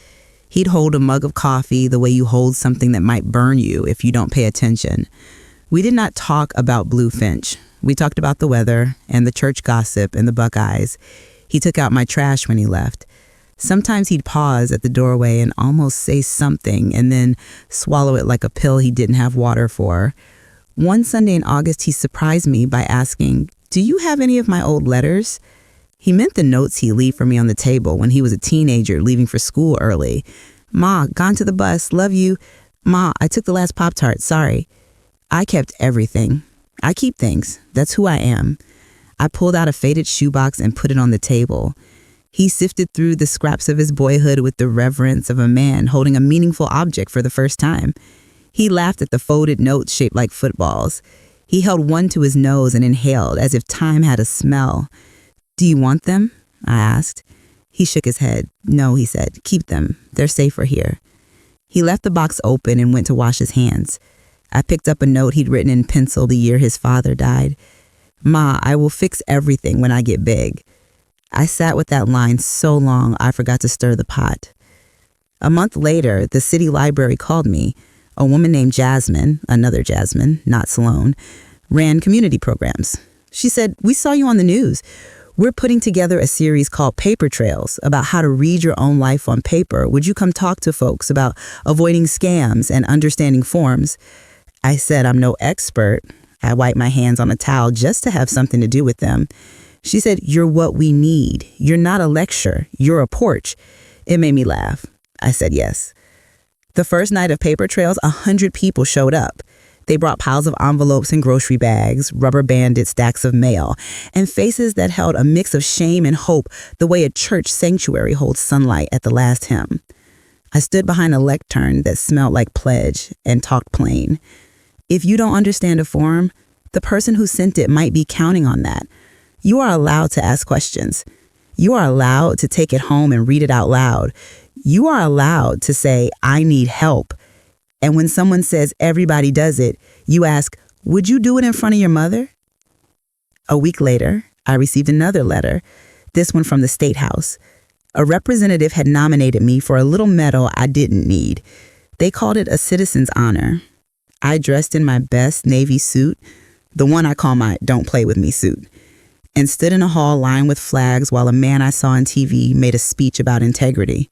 He'd hold a mug of coffee the way you hold something that might burn you if you don't pay attention. We did not talk about Blue Finch. We talked about the weather and the church gossip and the Buckeyes. He took out my trash when he left. Sometimes he'd pause at the doorway and almost say something and then swallow it like a pill he didn't have water for. One Sunday in August, he surprised me by asking, "Do you have any of my old letters?" He meant the notes he'd leave for me on the table when he was a teenager leaving for school early. "Ma, gone to the bus, love you. Ma, I took the last Pop-Tart, sorry." I kept everything. I keep things. That's who I am. I pulled out a faded shoebox and put it on the table. He sifted through the scraps of his boyhood with the reverence of a man holding a meaningful object for the first time. He laughed at the folded notes shaped like footballs. He held one to his nose and inhaled as if time had a smell. "Do you want them?" I asked. He shook his head. "No," he said. "Keep them. They're safer here." He left the box open and went to wash his hands. I picked up a note he'd written in pencil the year his father died. "Ma, I will fix everything when I get big." I sat with that line so long I forgot to stir the pot. A month later, the city library called me. A woman named Jasmine, another Jasmine, not Sloan, ran community programs. She said, "We saw you on the news. We're putting together a series called Paper Trails about how to read your own life on paper. Would you come talk to folks about avoiding scams and understanding forms?" I said, "I'm no expert." I wiped my hands on a towel just to have something to do with them. She said, "You're what we need. You're not a lecture. You're a porch." It made me laugh. I said yes. The first night of Paper Trails, 100 people showed up. They brought piles of envelopes and grocery bags, rubber-banded stacks of mail, and faces that held a mix of shame and hope the way a church sanctuary holds sunlight at the last hymn. I stood behind a lectern that smelled like pledge and talked plain. If you don't understand a form, the person who sent it might be counting on that. You are allowed to ask questions. You are allowed to take it home and read it out loud. You are allowed to say, I need help. And when someone says everybody does it, you ask, would you do it in front of your mother? A week later, I received another letter, this one from the State House. A representative had nominated me for a little medal I didn't need. They called it a citizen's honor. I dressed in my best Navy suit, the one I call my don't play with me suit, and stood in a hall lined with flags while a man I saw on TV made a speech about integrity.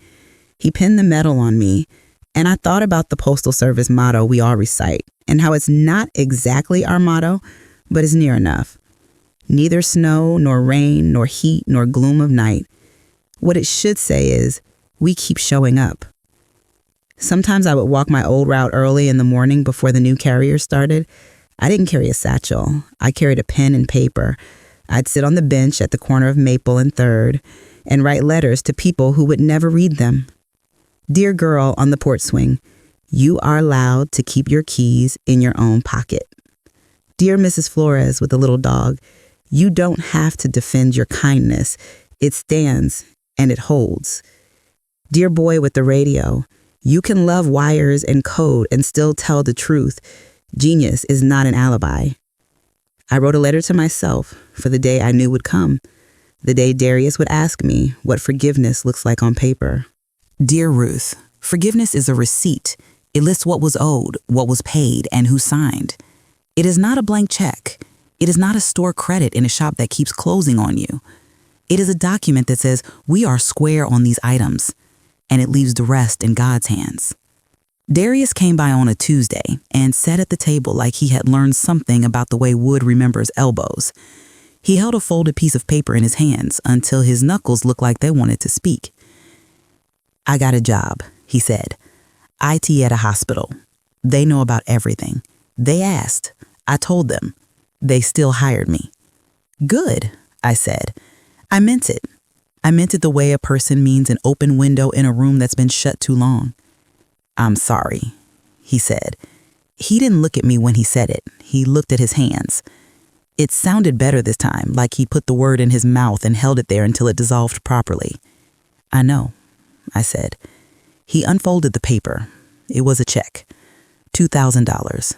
He pinned the medal on me, and I thought about the Postal Service motto we all recite, and how it's not exactly our motto, but it's near enough. Neither snow, nor rain, nor heat, nor gloom of night. What it should say is, we keep showing up. Sometimes I would walk my old route early in the morning before the new carrier started. I didn't carry a satchel. I carried a pen and paper. I'd sit on the bench at the corner of Maple and 3rd and write letters to people who would never read them. Dear girl on the porch swing, you are allowed to keep your keys in your own pocket. Dear Mrs. Flores with the little dog, you don't have to defend your kindness. It stands and it holds. Dear boy with the radio, you can love wires and code and still tell the truth. Genius is not an alibi. I wrote a letter to myself for the day I knew would come, the day Darius would ask me what forgiveness looks like on paper. Dear Ruth, forgiveness is a receipt. It lists what was owed, what was paid, and who signed. It is not a blank check. It is not a store credit in a shop that keeps closing on you. It is a document that says we are square on these items, and it leaves the rest in God's hands. Darius came by on a Tuesday and sat at the table like he had learned something about the way wood remembers elbows. He held a folded piece of paper in his hands until his knuckles looked like they wanted to speak. I got a job, he said. IT at a hospital. They know about everything. They asked. I told them. They still hired me. Good, I said. I meant it. I meant it the way a person means an open window in a room that's been shut too long. I'm sorry, he said. He didn't look at me when he said it. He looked at his hands. It sounded better this time, like he put the word in his mouth and held it there until it dissolved properly. I know, I said. He unfolded the paper. It was a check. $2,000.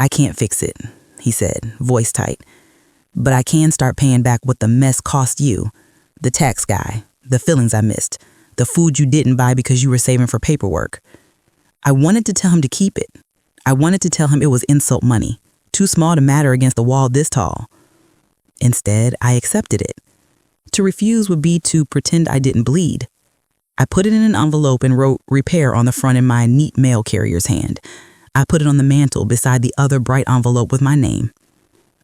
I can't fix it, he said, voice tight. But I can start paying back what the mess cost you. The tax guy, the fillings I missed, the food you didn't buy because you were saving for paperwork. I wanted to tell him to keep it. I wanted to tell him it was insult money, too small to matter against a wall this tall. Instead, I accepted it. To refuse would be to pretend I didn't bleed. I put it in an envelope and wrote repair on the front in my neat mail carrier's hand. I put it on the mantle beside the other bright envelope with my name.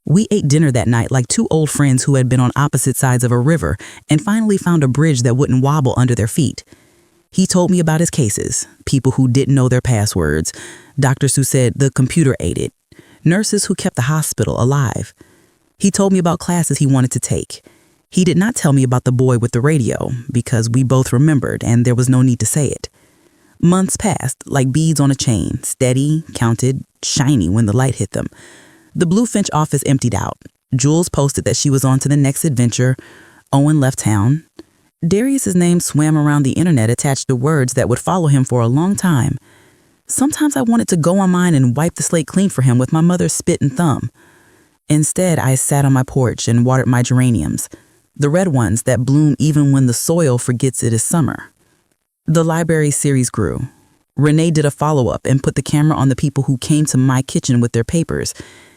We ate dinner that night like two old friends who had been on opposite sides of a river and finally found a bridge that wouldn't wobble under their feet. He told me about his cases, people who didn't know their passwords, doctors who said the computer ate it, nurses who kept the hospital alive. He told me about classes he wanted to take. He did not tell me about the boy with the radio because we both remembered and there was no need to say it. Months passed like beads on a chain, steady, counted, shiny when the light hit them. The Bluefinch office emptied out. Jules posted that she was on to the next adventure. Owen left town. Darius's name swam around the internet attached to words that would follow him for a long time. Sometimes I wanted to go on mine and wipe the slate clean for him with my mother's spit and thumb. Instead, I sat on my porch and watered my geraniums, the red ones that bloom even when the soil forgets it is summer. The library series grew. Renee did a follow-up and put the camera on the people who came to my kitchen with their papers.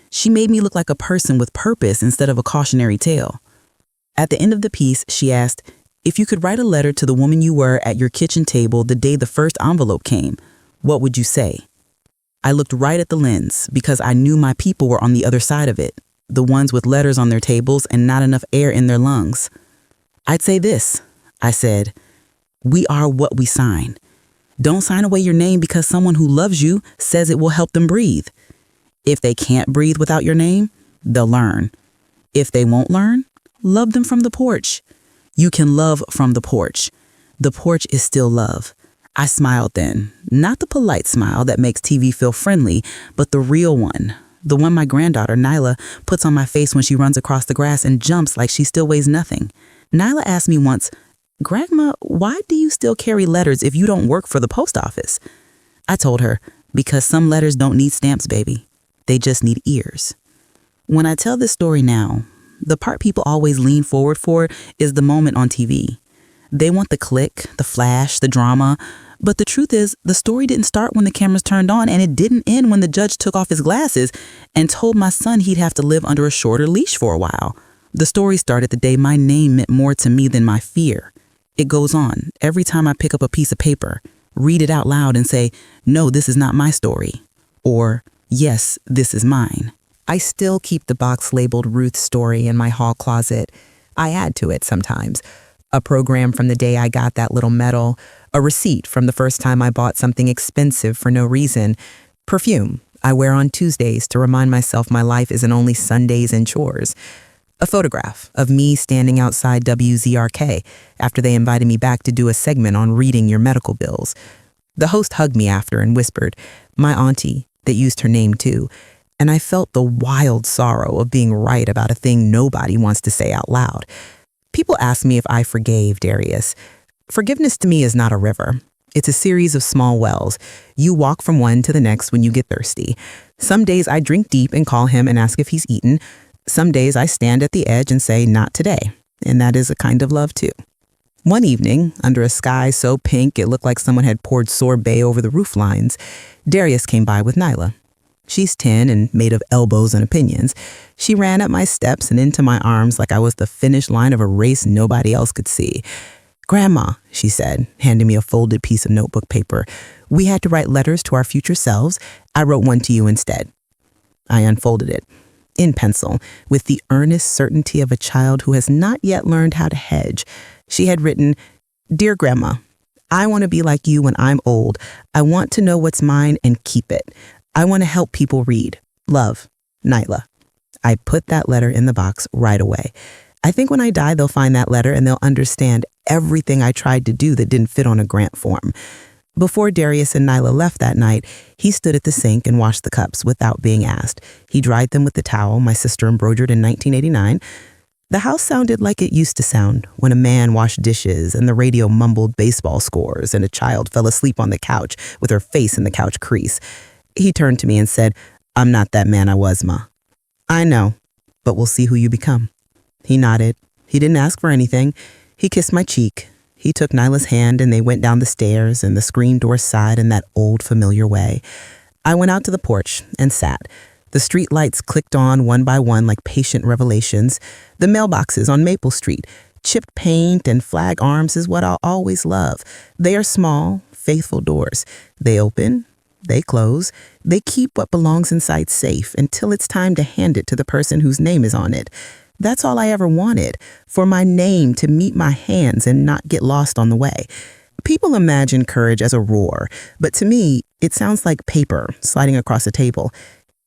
She made me look like a person with purpose instead of a cautionary tale. At the end of the piece, she asked, if you could write a letter to the woman you were at your kitchen table the day the first envelope came, what would you say? I looked right at the lens because I knew my people were on the other side of it, the ones with letters on their tables and not enough air in their lungs. I'd say this, I said, we are what we sign. Don't sign away your name because someone who loves you says it will help them breathe. If they can't breathe without your name, they'll learn. If they won't learn, love them from the porch. You can love from the porch. The porch is still love. I smiled then, not the polite smile that makes TV feel friendly, but the real one. The one my granddaughter, Nyla, puts on my face when she runs across the grass and jumps like she still weighs nothing. Nyla asked me once, "Grandma, why do you still carry letters if you don't work for the post office?" I told her, because some letters don't need stamps, baby. They just need ears. When I tell this story now, the part people always lean forward for is the moment on TV. They want the click, the flash, the drama. But the truth is, the story didn't start when the cameras turned on, and it didn't end when the judge took off his glasses and told my son he'd have to live under a shorter leash for a while. The story started the day my name meant more to me than my fear. It goes on every time I pick up a piece of paper, read it out loud and say, "No, this is not my story," or "Yes, this is mine." I still keep the box labeled Ruth's Story in my hall closet. I add to it sometimes. A program from the day I got that little medal, a receipt from the first time I bought something expensive for no reason, perfume I wear on Tuesdays to remind myself my life isn't only Sundays and chores, a photograph of me standing outside WZRK after they invited me back to do a segment on reading your medical bills. The host hugged me after and whispered, "My auntie," that used her name too, and I felt the wild sorrow of being right about a thing nobody wants to say out loud. People ask me if I forgave Darius. Forgiveness to me is not a river. It's a series of small wells. You walk from one to the next when you get thirsty. Some days I drink deep and call him and ask if he's eaten. Some days I stand at the edge and say, "Not today." And that is a kind of love too. One evening, under a sky so pink it looked like someone had poured sorbet over the roof lines, Darius came by with Nyla. She's 10 and made of elbows and opinions. She ran up my steps and into my arms like I was the finish line of a race nobody else could see. "Grandma," she said, handing me a folded piece of notebook paper, "we had to write letters to our future selves. I wrote one to you instead." I unfolded it, in pencil, with the earnest certainty of a child who has not yet learned how to hedge. She had written, "Dear Grandma, I want to be like you when I'm old. I want to know what's mine and keep it. I want to help people read. Love, Nyla." I put that letter in the box right away. I think when I die, they'll find that letter and they'll understand everything I tried to do that didn't fit on a grant form. Before Darius and Nyla left that night, he stood at the sink and washed the cups without being asked. He dried them with the towel my sister embroidered in 1989. The house sounded like it used to sound when a man washed dishes and the radio mumbled baseball scores and a child fell asleep on the couch with her face in the couch crease. He turned to me and said, "I'm not that man I was, Ma." "I know, but we'll see who you become." He nodded. He didn't ask for anything. He kissed my cheek. He took Nyla's hand and they went down the stairs and the screen door sighed in that old familiar way. I went out to the porch and sat. The street lights clicked on one by one like patient revelations. The mailboxes on Maple Street, chipped paint and flag arms is what I'll always love. They are small, faithful doors. They open, they close, they keep what belongs inside safe until it's time to hand it to the person whose name is on it. That's all I ever wanted, for my name to meet my hands and not get lost on the way. People imagine courage as a roar, but to me, it sounds like paper sliding across a table.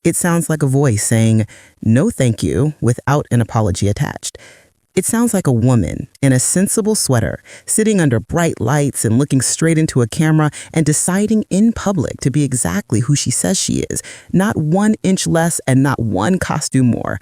It sounds like a voice saying, "No thank you," without an apology attached. It sounds like a woman in a sensible sweater, sitting under bright lights and looking straight into a camera and deciding in public to be exactly who she says she is, not 1 inch less and not one costume more.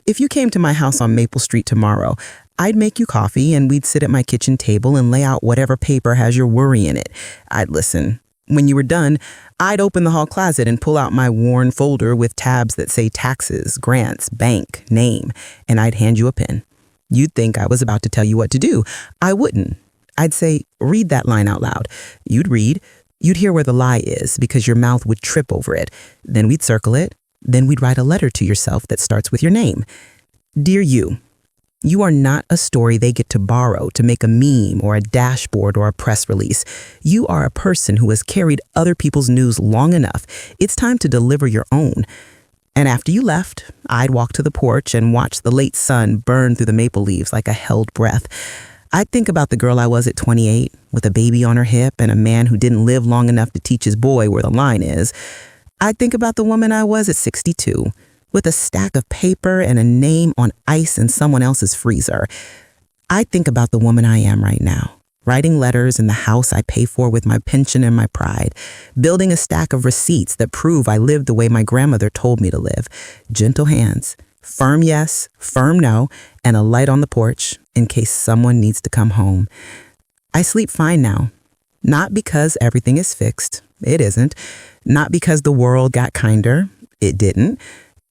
If you came to my house on Maple Street tomorrow, I'd make you coffee and we'd sit at my kitchen table and lay out whatever paper has your worry in it. I'd listen. When you were done, I'd open the hall closet and pull out my worn folder with tabs that say taxes, grants, bank, name, and I'd hand you a pen. You'd think I was about to tell you what to do. I wouldn't. I'd say, "Read that line out loud." You'd read. You'd hear where the lie is because your mouth would trip over it. Then we'd circle it. Then we'd write a letter to yourself that starts with your name. Dear you, you are not a story they get to borrow to make a meme or a dashboard or a press release. You are a person who has carried other people's news long enough. It's time to deliver your own. And after you left, I'd walk to the porch and watch the late sun burn through the maple leaves like a held breath. I'd think about the girl I was at 28, with a baby on her hip and a man who didn't live long enough to teach his boy where the line is. I'd think about the woman I was at 62, with a stack of paper and a name on ice in someone else's freezer. I'd think about the woman I am right now, writing letters in the house I pay for with my pension and my pride, building a stack of receipts that prove I lived the way my grandmother told me to live. Gentle hands, firm yes, firm no, and a light on the porch in case someone needs to come home. I sleep fine now, not because everything is fixed. It isn't. Not because the world got kinder. It didn't.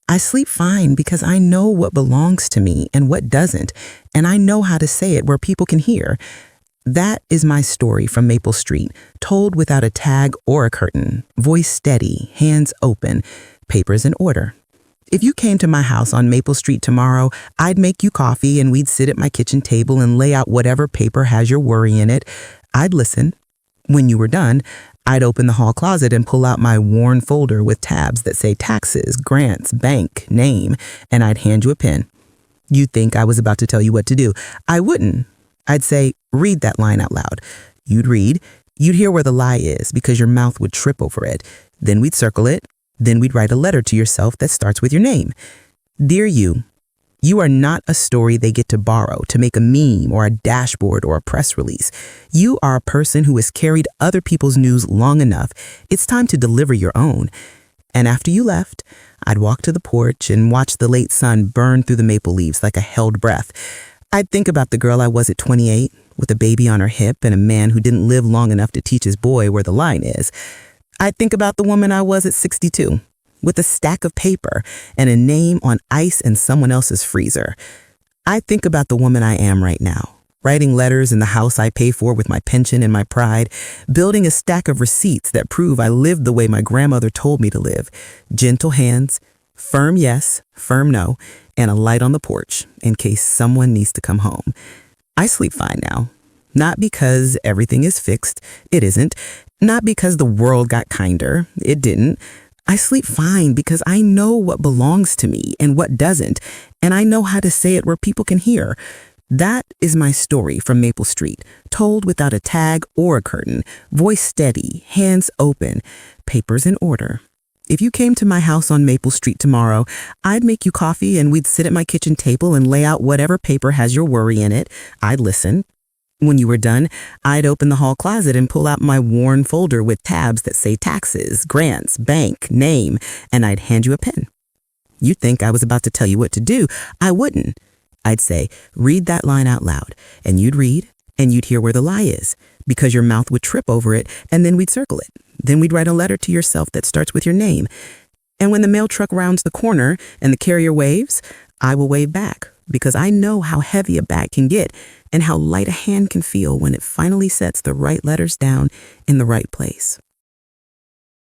I sleep fine because I know what belongs to me and what doesn't, and I know how to say it where people can hear. That is my story from Maple Street, told without a tag or a curtain, voice steady, hands open, papers in order. If you came to my house on Maple Street tomorrow, I'd make you coffee and we'd sit at my kitchen table and lay out whatever paper has your worry in it. I'd listen. When you were done, I'd open the hall closet and pull out my worn folder with tabs that say taxes, grants, bank, name, and I'd hand you a pen. You'd think I was about to tell you what to do. I wouldn't. I'd say, read that line out loud. You'd read. You'd hear where the lie is because your mouth would trip over it. Then we'd circle it. Then we'd write a letter to yourself that starts with your name. Dear you, you are not a story they get to borrow to make a meme or a dashboard or a press release. You are a person who has carried other people's news long enough. It's time to deliver your own. And after you left, I'd walk to the porch and watch the late sun burn through the maple leaves like a held breath. I'd think about the girl I was at 28, with a baby on her hip and a man who didn't live long enough to teach his boy where the line is. I'd think about the woman I was at 62, with a stack of paper and a name on ice in someone else's freezer. I'd think about the woman I am right now, writing letters in the house I pay for with my pension and my pride, building a stack of receipts that prove I lived the way my grandmother told me to live. Gentle hands, firm yes, firm no, and a light on the porch in case someone needs to come home. I sleep fine now. Not because everything is fixed. It isn't. Not because the world got kinder. It didn't. I sleep fine because I know what belongs to me and what doesn't, and I know how to say it where people can hear. That is my story from Maple Street, told without a tag or a curtain, voice steady, hands open, papers in order. If you came to my house on Maple Street tomorrow, I'd make you coffee and we'd sit at my kitchen table and lay out whatever paper has your worry in it. I'd listen. When you were done, I'd open the hall closet and pull out my worn folder with tabs that say taxes, grants, bank, name, and I'd hand you a pen. You'd think I was about to tell you what to do. I wouldn't. I'd say, read that line out loud, and you'd read, and you'd hear where the lie is, because your mouth would trip over it, and then we'd circle it. Then we'd write a letter to yourself that starts with your name. And when the mail truck rounds the corner and the carrier waves, I will wave back, because I know how heavy a bag can get and how light a hand can feel when it finally sets the right letters down in the right place.